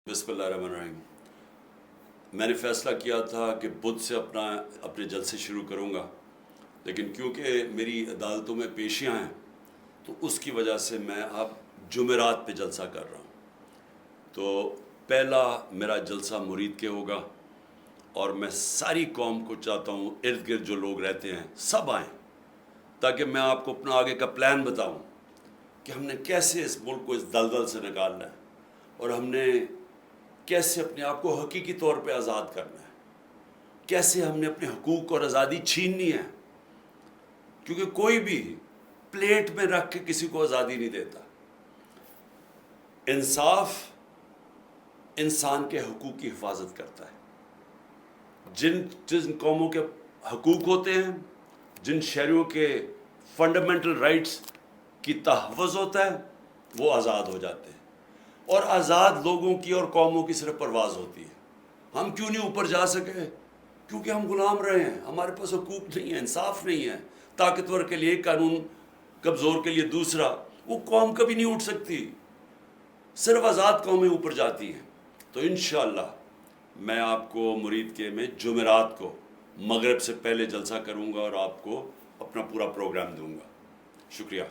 बिस्मिल्लाहिर्रहमानिर्रहीम। मैंने फ़ैसला किया था कि बुध से अपने जलसे शुरू करूँगा, लेकिन क्योंकि मेरी अदालतों में पेशियाँ हैं तो उसकी वजह से मैं अब जुमेरात पे जलसा कर रहा हूँ। तो पहला मेरा जलसा मुरीद के होगा और मैं सारी कौम को चाहता हूँ, इर्द गिर्द जो लोग रहते हैं सब आएँ, ताकि मैं आपको अपना आगे का प्लान बताऊँ कि हमने कैसे इस मुल्क को इस दलदल से निकालना है और हमने कैसे अपने आप को हकीकी तौर पे आज़ाद करना है, कैसे हमने अपने हकूक़ और आज़ादी छीननी है, क्योंकि कोई भी प्लेट में रख के किसी को आज़ादी नहीं देता। इंसाफ इंसान के हकूक़ की हिफाजत करता है। जिन कौमों के हकूक़ होते हैं, जिन शहरियों के फंडामेंटल राइट्स की तहफ़्फ़ुज़ होता है, वो आज़ाद हो जाते हैं। और आज़ाद लोगों की और कौमों की सिर्फ परवाज़ होती है। हम क्यों नहीं ऊपर जा सके? क्योंकि हम गुलाम रहे हैं, हमारे पास हकूक़ नहीं है, इंसाफ नहीं है। ताकतवर के लिए कानून, कमज़ोर के लिए दूसरा। वो कौम कभी नहीं उठ सकती, सिर्फ आज़ाद कौमें ऊपर जाती हैं। तो इंशाअल्लाह मैं आपको मुरीद के में जुमेरात को मगरिब से पहले जलसा करूँगा और आपको अपना पूरा प्रोग्राम दूँगा। शुक्रिया।